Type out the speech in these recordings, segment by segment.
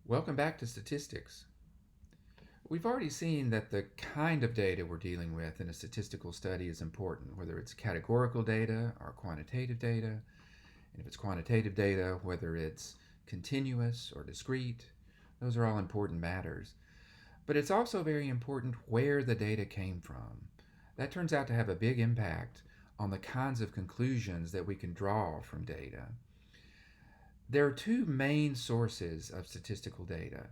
Welcome back to statistics. We've already seen that the kind of data we're dealing with in a statistical study is important, whether it's categorical data or quantitative data. And if it's quantitative data, whether it's continuous or discrete, those are all important matters. But it's also very important where the data came from. That turns out to have a big impact on the kinds of conclusions that we can draw from data. There are two main sources of statistical data.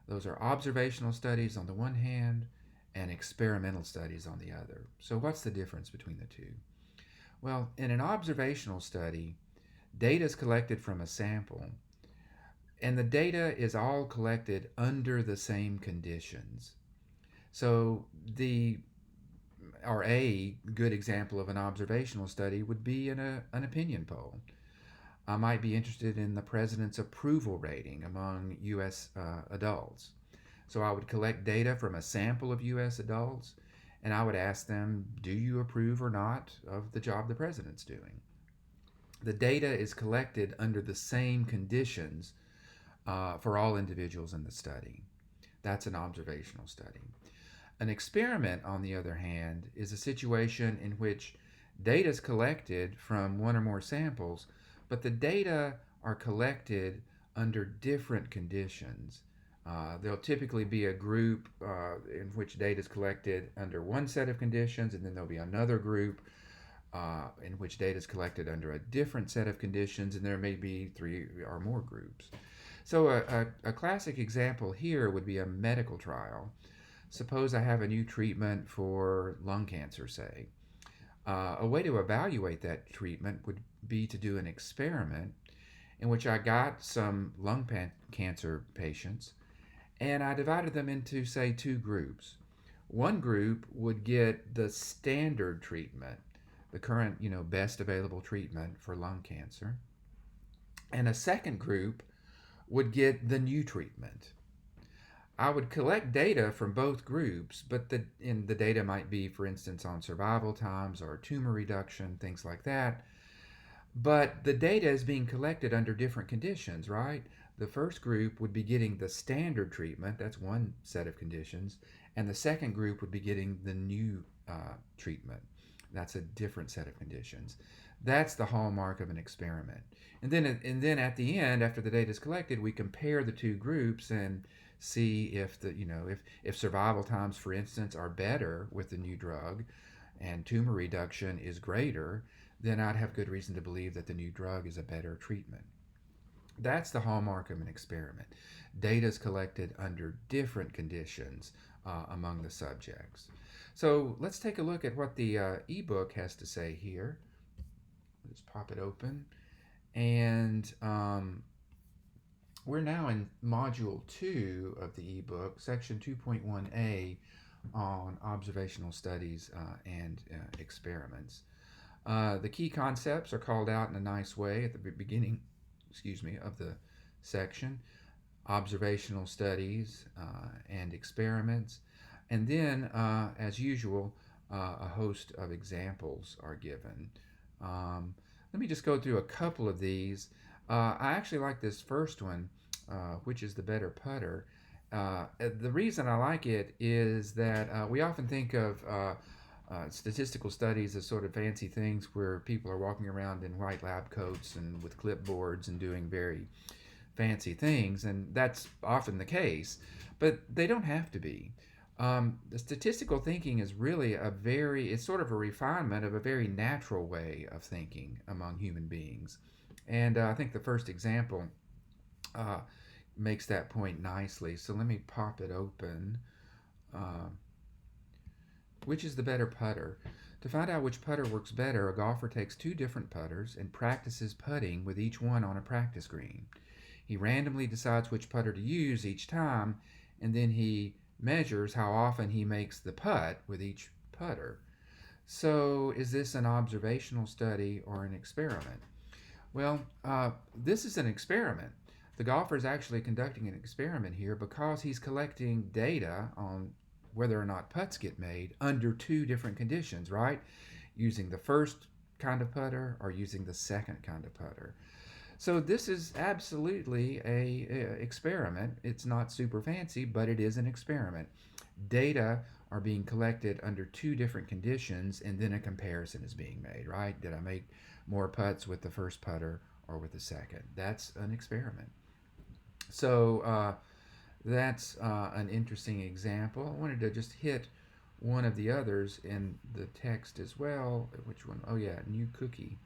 Those are observational studies on the one hand and experimental studies on the other. So, what's the difference between the two? Well, in an observational study, data is collected from a sample, and the data is all collected under the same conditions. So, a good example of an observational study would be an opinion poll. I might be interested in the president's approval rating among U.S. Adults. So I would collect data from a sample of U.S. adults and I would ask them, do you approve or not of the job the president's doing? The data is collected under the same conditions for all individuals in the study. That's an observational study. An experiment, on the other hand, is a situation in which data is collected from one or more samples, but the data are collected under different conditions. There'll typically be a group in which data is collected under one set of conditions, and then there'll be another group in which data is collected under a different set of conditions, and there may be three or more groups. So, a classic example here would be a medical trial. Suppose I have a new treatment for lung cancer, say. A way to evaluate that treatment would be to do an experiment in which I got some cancer patients and I divided them into, say, two groups. One group would get the standard treatment, the current, best available treatment for lung cancer, and a second group would get the new treatment. I would collect data from both groups, but the data might be, for instance, on survival times or tumor reduction, things like that. But the data is being collected under different conditions, right? The first group would be getting the standard treatment, that's one set of conditions, and the second group would be getting the new treatment. That's a different set of conditions. That's the hallmark of an experiment. And then at the end, after the data is collected, we compare the two groups and see if if survival times, for instance, are better with the new drug and tumor reduction is greater, then I'd have good reason to believe that the new drug is a better treatment. That's the hallmark of an experiment. Data is collected under different conditions among the subjects. So let's take a look at what the ebook has to say here. Let's pop it open. And we're now in Module 2 of the ebook, Section 2.1a on observational studies and experiments. The key concepts are called out in a nice way at the beginning, of the section. Observational studies and experiments. And then, as usual, a host of examples are given. Let me just go through a couple of these. I actually like this first one, which is the better putter. The reason I like it is that we often think of statistical studies as sort of fancy things where people are walking around in white lab coats and with clipboards and doing very fancy things, and that's often the case, but they don't have to be. The statistical thinking is really it's sort of a refinement of a very natural way of thinking among human beings. And I think the first example makes that point nicely. So let me pop it open. Which is the better putter? To find out which putter works better, a golfer takes two different putters and practices putting with each one on a practice green. He randomly decides which putter to use each time, and then he measures how often he makes the putt with each putter. So, is this an observational study or an experiment? Well, this is an experiment. The golfer is actually conducting an experiment here because he's collecting data on whether or not putts get made under two different conditions, right? Using the first kind of putter or using the second kind of putter. So this is absolutely a experiment. It's not super fancy, but it is an experiment. Data are being collected under two different conditions, and then a comparison is being made, right? Did I make more putts with the first putter or with the second? That's an experiment. So that's an interesting example. I wanted to just hit one of the others in the text as well. Which one? Oh, yeah, new cookie.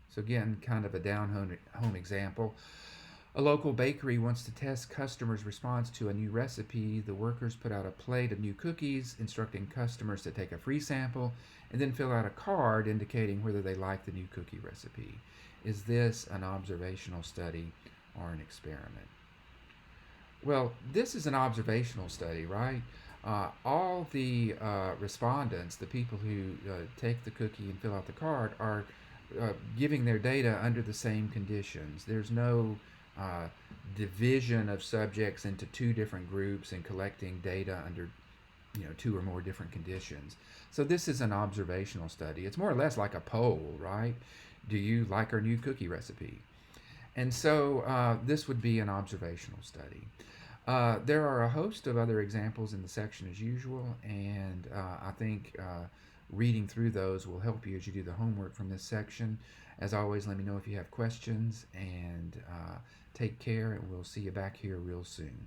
So, again, kind of a down home example. A local bakery wants to test customers' response to a new recipe. The workers put out a plate of new cookies, instructing customers to take a free sample and then fill out a card indicating whether they like the new cookie recipe. Is this an observational study or an experiment? Well, this is an observational study, right? All the respondents, the people who take the cookie and fill out the card, are giving their data under the same conditions. There's no uh, division of subjects into two different groups and collecting data under two or more different conditions. So this is an observational study. It's more or less like a poll, right? Do you like our new cookie recipe? And so this would be an observational study. There are a host of other examples in the section as usual, and I think reading through those will help you as you do the homework from this section. As always, let me know if you have questions, and take care, and we'll see you back here real soon.